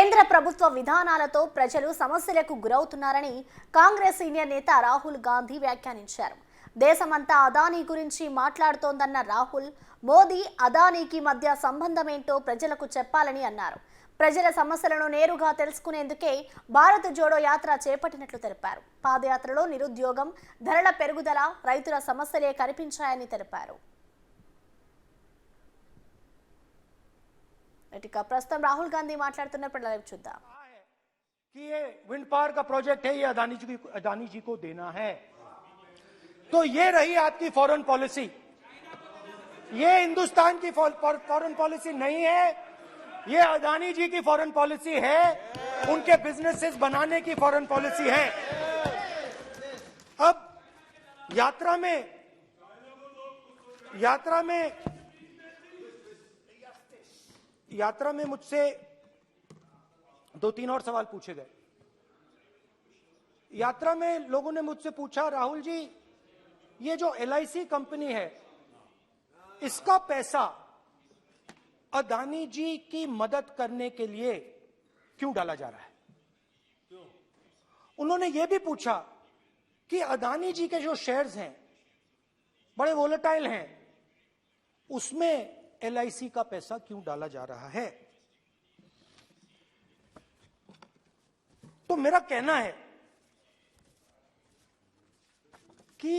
కేంద్ర ప్రభుత్వ విధానాలతో ప్రజలు సమస్యలకు గురవుతున్నారని కాంగ్రెస్ సీనియర్ నేత రాహుల్ గాంధీ వ్యాఖ్యానించారు. దేశమంతా అదానీ గురించి మాట్లాడుతోందన్న రాహుల్, మోదీ అదానీకి మధ్య సంబంధమేంటో ప్రజలకు చెప్పాలని అన్నారు. ప్రజల సమస్యలను నేరుగా తెలుసుకునేందుకే భారత్ జోడో యాత్ర చేపట్టినట్లు తెలిపారు. పాదయాత్రలో నిరుద్యోగం, ధరల పెరుగుదల, రైతుల సమస్యలే కనిపించాయని తెలిపారు. ప్రస్తుతం రాहुल गांधी మాట్లాడుతున్నప్పుడు లైవ్ చూద్దాం. कि ये विंड पावर का प्रोजेक्ट है, ये अदानी जी को देना है, तो ये रही आपकी फॉरेन पॉलिसी. ये हिंदुस्तान की फॉरेन पॉलिसी नहीं है, ये अदानी जी की फॉरेन पॉलिसी है, उनके बिजनेसेस बनाने की फॉरेन पॉलिसी है. अब यात्रा में मुझसे 2-3 और सवाल पूछे गए. यात्रा में लोगों ने मुझसे पूछा, राहुल जी, ये जो LIC कंपनी है, इसका पैसा अदानी जी की मदद करने के लिए क्यों डाला जा रहा है? उन्होंने ये भी पूछा कि अदानी जी के जो शेयर्स हैं बड़े वोलेटाइल हैं, उसमें LIC का पैसा क्यों डाला जा रहा है? तो मेरा कहना है कि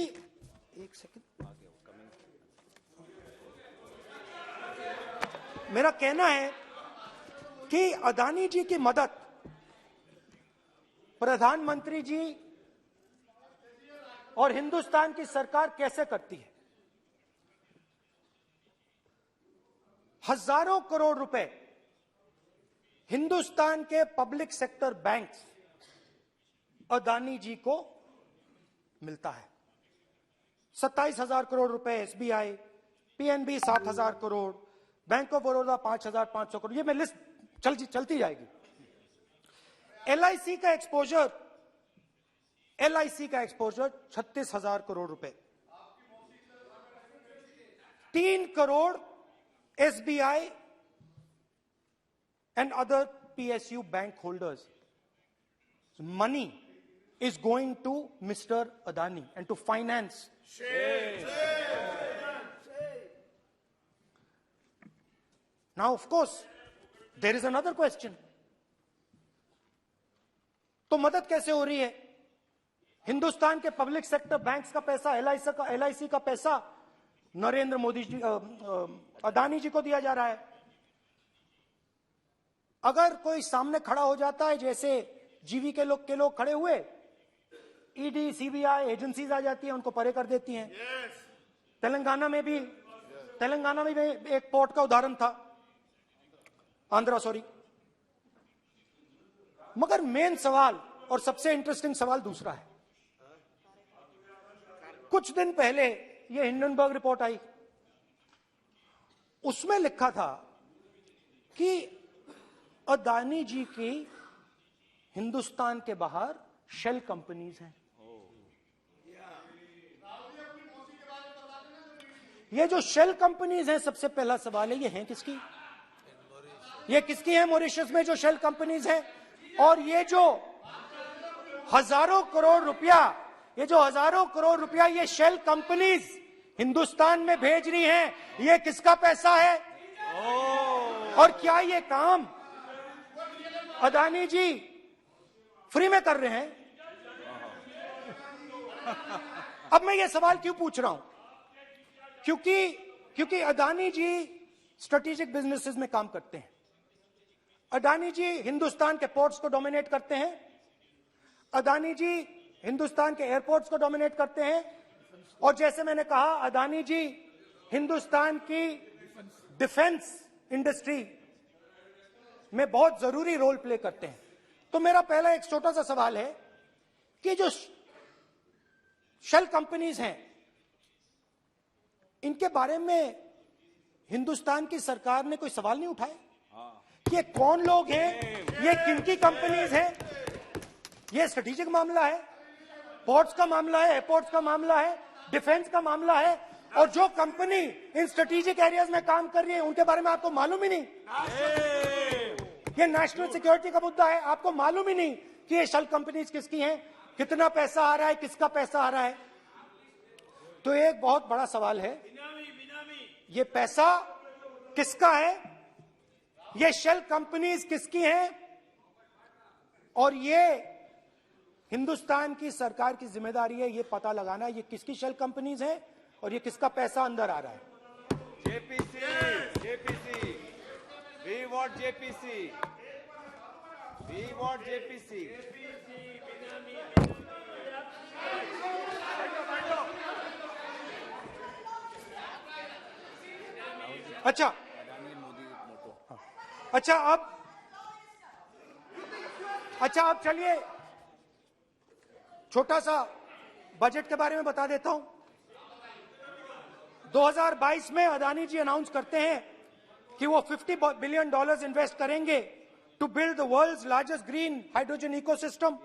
मेरा कहना है कि अदानी जी की मदद प्रधानमंत्री जी और हिंदुस्तान की सरकार कैसे करती है. हजारों करोड़ रुपए हिंदुस्तान के पब्लिक सेक्टर बैंक्स अदानी जी को मिलता है. 27,000 करोड़ रुपए SBI, PNB 7,000 crore, bank of Baroda 5,500 crore, ये मैं लिस्ट चलती जाएगी. LIC का एक्सपोजर 36,000 करोड़ रुपए, 3 crore SBI and other PSU bank holders. Money is going to Mr. Adani and to finance. Now, of course, there is another question. तो मदद कैसे हो रही है? हिंदुस्तान के पब्लिक सेक्टर बैंक्स का पैसा, LIC का पैसा नरेंद्र मोदी जी, अदानी जी को दिया जा रहा है. अगर कोई सामने खड़ा हो जाता है, जैसे जीवी के लोग खड़े हुए, ED, CBI एजेंसीज आ जाती हैं, उनको परे कर देती हैं. तेलंगाना में भी एक पोर्ट का उदाहरण था, मगर मेन सवाल और सबसे इंटरेस्टिंग सवाल दूसरा है. कुछ दिन पहले ये हिंडनबर्ग रिपोर्ट आई, उसमें लिखा था कि अदानी जी की हिंदुस्तान के बाहर शेल कंपनीज हैं. ये जो शेल कंपनीज हैं, सबसे पहला सवाल है, ये हैं किसकी? ये किसकी है मॉरिशस में जो शेल कंपनीज हैं? और ये जो हजारों करोड़ रुपया ये शेल कंपनीज हिंदुस्तान में भेज रही हैं, ये किसका पैसा है? और क्या ये काम अदानी जी फ्री में कर रहे हैं? अब मैं ये सवाल क्यों पूछ रहा हूं? क्योंकि अदानी जी स्ट्रेटेजिक बिजनेसेस में काम करते हैं. अदानी जी हिंदुस्तान के पोर्ट्स को डोमिनेट करते हैं. अदानी जी हिंदुस्तान के एयरपोर्ट्स को डोमिनेट करते हैं. और जैसे मैंने कहा, अदानी जी हिंदुस्तान की डिफेंस इंडस्ट्री में बहुत जरूरी रोल प्ले करते हैं. तो मेरा पहला एक छोटा सा सवाल है कि जो शेल कंपनीज हैं, इनके बारे में हिंदुस्तान की सरकार ने कोई सवाल नहीं उठाया कि ये कौन लोग हैं, ये किनकी कंपनीज हैं? ये स्ट्रेटेजिक मामला है, पोर्ट्स का मामला है, एयरपोर्ट्स का मामला है, डिफेंस का मामला है, और जो कंपनी इन स्ट्रेटेजिक एरियाज में काम कर रही है, उनके बारे में आपको मालूम ही नहीं. ये नेशनल सिक्योरिटी का मुद्दा है। आपको मालूम ही नहीं कि ये शेल कंपनीज किसकी हैं, कितना पैसा आ रहा है, किसका पैसा आ रहा है। तो एक बहुत बड़ा सवाल है, ये पैसा किसका है, ये शेल कंपनीज किसकी हैं, और ये हिंदुस्तान की सरकार की जिम्मेदारी है ये पता लगाना ये किसकी शेल कंपनीज है और ये किसका पैसा अंदर आ रहा है। JPC, we want JPC, we want JPC. अच्छा अब चलिए छोटा सा बजट के बारे में बता देता हूं। 2022 में अदानी जी अनाउंस करते हैं कि वो $50 बिलियन इन्वेस्ट करेंगे to build the world's largest green hydrogen ecosystem.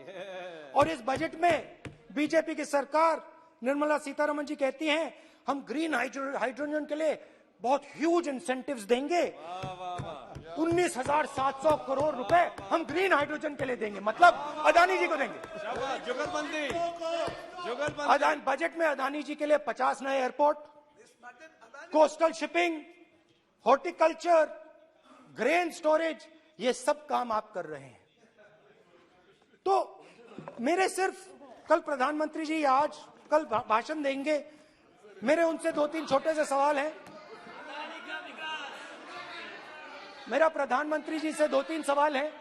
और इस बजट में बीजेपी की सरकार निर्मला सीतारमण जी कहती हैं हम ग्रीन हाइड्रोजन के लिए बहुत ह्यूज इंसेंटिव्स देंगे, 19,700 करोड़ रुपए हम ग्रीन हाइड्रोजन के लिए देंगे, मतलब अदानी जी को देंगे। बजट में अदानी जी के लिए 50 नए airport, coastal shipping, horticulture, grain storage, ये सब काम आप कर रहे हैं। तो मेरे सिर्फ कल प्रधानमंत्री जी कल भाषण देंगे, मेरे उनसे 2-3 छोटे से सवाल हैं। मेरा प्रधानमंत्री जी से 2-3 सवाल हैं।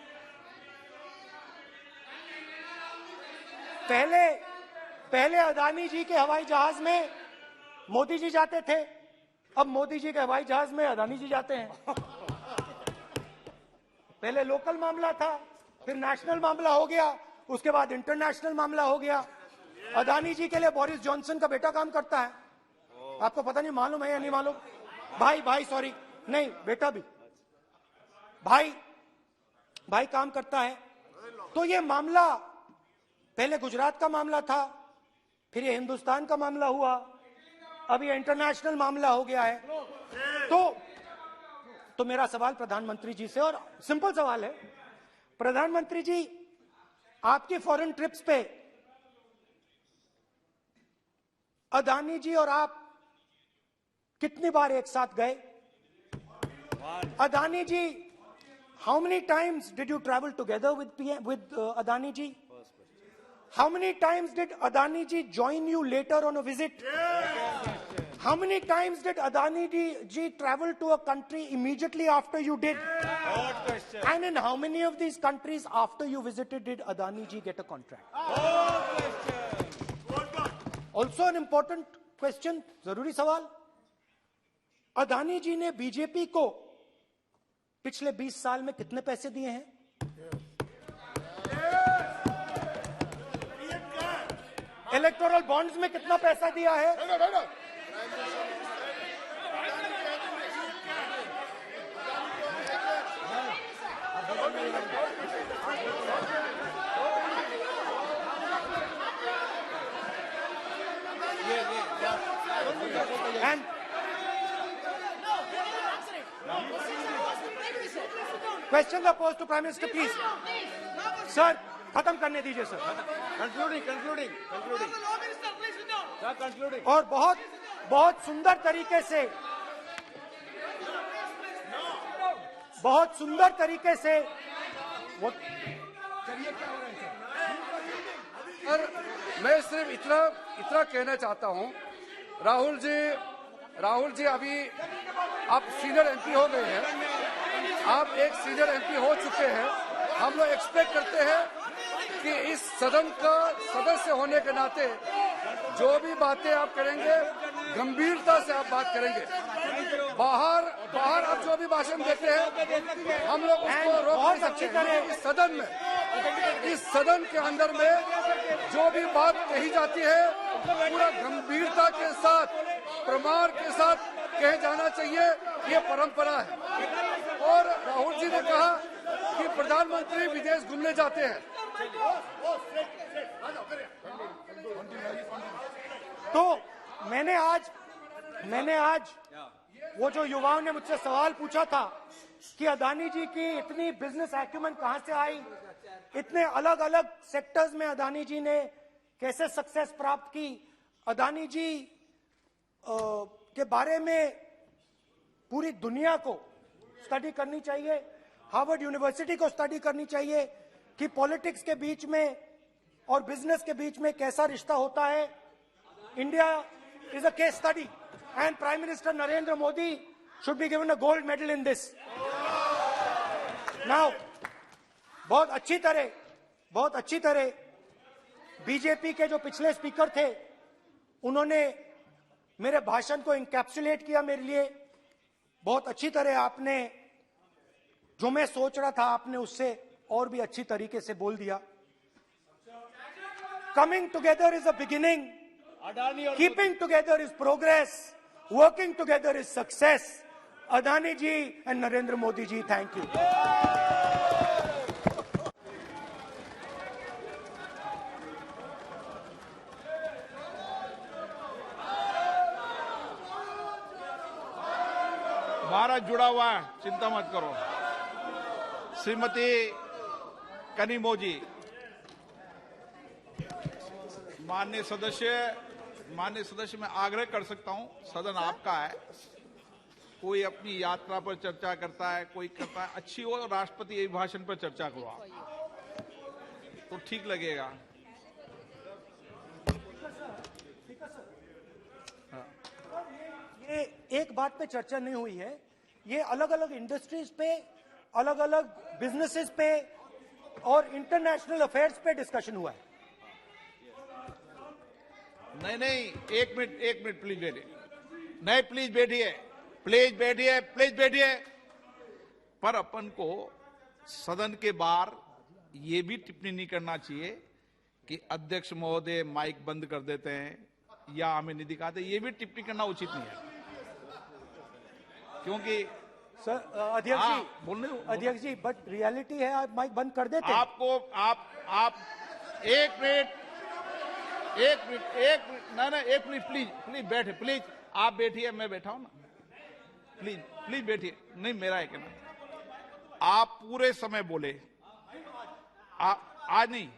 पहले अदानी जी के हवाई जहाज में मोदी जी जाते थे, अब मोदी जी के हवाई जहाज में अदानी जी जाते हैं। पहले लोकल मामला था, फिर नेशनल मामला हो गया, उसके बाद इंटरनेशनल मामला हो गया। अदानी जी के लिए बोरिस जॉनसन का बेटा काम करता है, आपको पता नहीं मालूम है या नहीं मालूम? भाई सॉरी, नहीं बेटा भी, भाई काम करता है। तो ये मामला पहले गुजरात का मामला था, फिर ये हिंदुस्तान का मामला हुआ, अब ये इंटरनेशनल मामला हो गया है। तो मेरा सवाल प्रधानमंत्री जी से, और सिंपल सवाल है, प्रधानमंत्री जी आपकी फॉरेन ट्रिप्स पे अदानी जी और आप कितनी बार एक साथ गए? अदानी जी, how many times did you travel together with Adani ji? How many times did Adani ji join you later on a visit? How many times did Adani ji travel to a country immediately after you did? And in how many of these countries after you visited did Adani ji get a contract? Also an important question, जरूरी सवाल, अदानी जी ने BJP को पिछले 20 साल में कितने पैसे दिए हैं? इलेक्टोरल बॉन्ड्स में कितना पैसा दिया है? And questions are posed to Prime Minister, please. Sir, खत्म करने दीजिए सर। Concluding. Sir, concluding. और बहुत सुंदर तरीके से वो और मैं सिर्फ इतना कहना चाहता हूं, राहुल जी अभी आप सीनियर एमपी हो गए हैं, आप एक सीनियर एमपी हो चुके हैं। हम लोग एक्सपेक्ट करते हैं कि इस सदन का सदस्य होने के नाते जो भी बातें आप करेंगे गंभीरता से आप बात करेंगे। बाहर आप जो भी भाषण देते हैं हम लोग उसको रोक नहीं सकते हैं। इस सदन के अंदर में जो भी बात कही जाती है पूरा गंभीरता के साथ, प्रमाण के साथ कहे जाना चाहिए, ये परंपरा है। और राहुल जी ने कहा कि प्रधानमंत्री विदेश घूमने जाते हैं, तो मैंने आज वो जो युवाओं ने मुझसे सवाल पूछा था कि अदानी जी की इतनी बिजनेस एक्यूमेंट कहां से आई, इतने अलग अलग सेक्टर्स में अदानी जी ने कैसे सक्सेस प्राप्त की, अदानी जी के बारे में पूरी दुनिया को स्टडी करनी चाहिए, हार्वर्ड यूनिवर्सिटी को स्टडी करनी चाहिए कि पॉलिटिक्स के बीच में और बिजनेस के बीच में कैसा रिश्ता होता है। India is a case study and prime minister Narendra Modi should be given a gold medal in this. Now बहुत अच्छी तरह बीजेपी के जो पिछले स्पीकर थे उन्होंने मेरे भाषण को इंकैप्सुलेट किया मेरे लिए बहुत अच्छी तरह। आपने जो मैं सोच रहा था आपने उससे और भी अच्छी तरीके से बोल दिया। Coming together is a beginning, keeping together is progress, working together is success. Adani ji and Narendra Modi ji, thank you. Bharat जुड़ा हुआ है, चिंता मत करो। श्रीमती कनिमोजी, माननीय सदस्य मैं आग्रह कर सकता हूं, सदन आपका है। कोई अपनी यात्रा पर चर्चा करता है, कोई करता है, अच्छी हो राष्ट्रपति अभिभाषण पर चर्चा करो आप, तो ठीक लगेगा। ये एक बात पे चर्चा नहीं हुई है, ये अलग अलग इंडस्ट्रीज पे, अलग अलग बिजनेसेस पे और इंटरनेशनल अफेयर्स पे डिस्कशन हुआ है। नहीं, एक मिनट प्लीज बैठिए। नहीं, प्लीज बैठिए। पर अपन को सदन के बाहर ये भी टिप्पणी नहीं करना चाहिए कि अध्यक्ष महोदय माइक बंद कर देते हैं या हमें नहीं दिखाते, ये भी टिप्पणी करना उचित नहीं है। क्योंकि सर अध्यक्ष जी बट रियलिटी है, आप माइक बंद कर देते हैं। आप एक मिनट प्लीज बैठे, प्लीज आप बैठिए, मैं बैठा हूं ना, प्लीज बैठिए। नहीं, मेरा है कहना, आप पूरे समय बोले, आज नहीं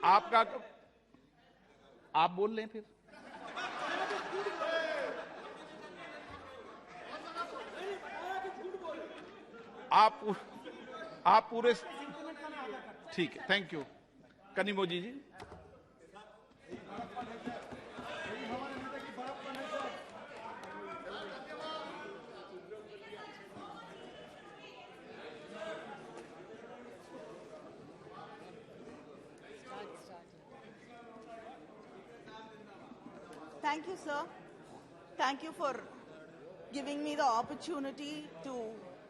आपका, आप बोल लें फिर। आप पूरे, ठीक है, thank you. Kanimozhi ji, Thank you, sir. Thank you for giving me the opportunity to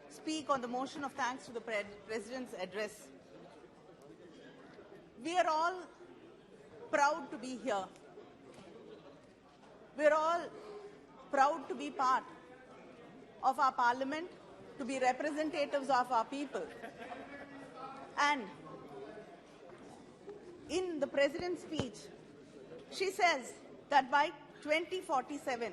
speak on the motion of thanks to the President's address. We are all proud to be here. We're all proud to be part of our parliament, to be representatives of our people. And in the President's speech, she says that by 2047,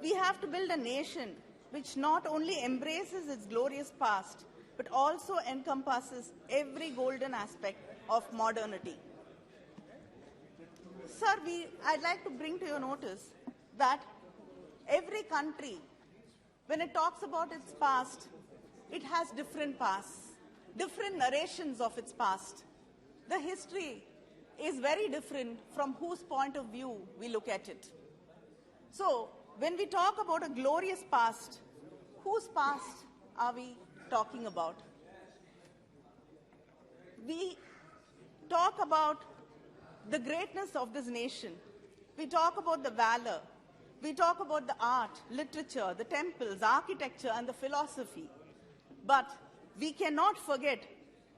we have to build a nation which not only embraces its glorious past, but also encompasses every golden aspect of modernity. Sir, I'd like to bring to your notice that every country, when it talks about its past, it has different pasts, different narrations of its past. The history is very different from whose point of view we look at it. So, when we talk about a glorious past, whose past are we talking about? We talk about the greatness of this nation. We talk about the valor. We talk about the art, literature, the temples, architecture, and the philosophy. But we cannot forget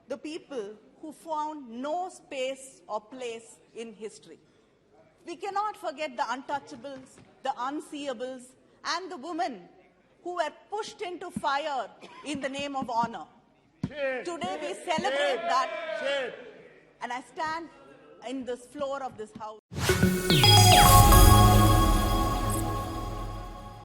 the people who found no space or place in history. We cannot forget the untouchables, the unseeables, and the women who were pushed into fire in the name of honor. Today we celebrate that, and I stand in this floor of this house.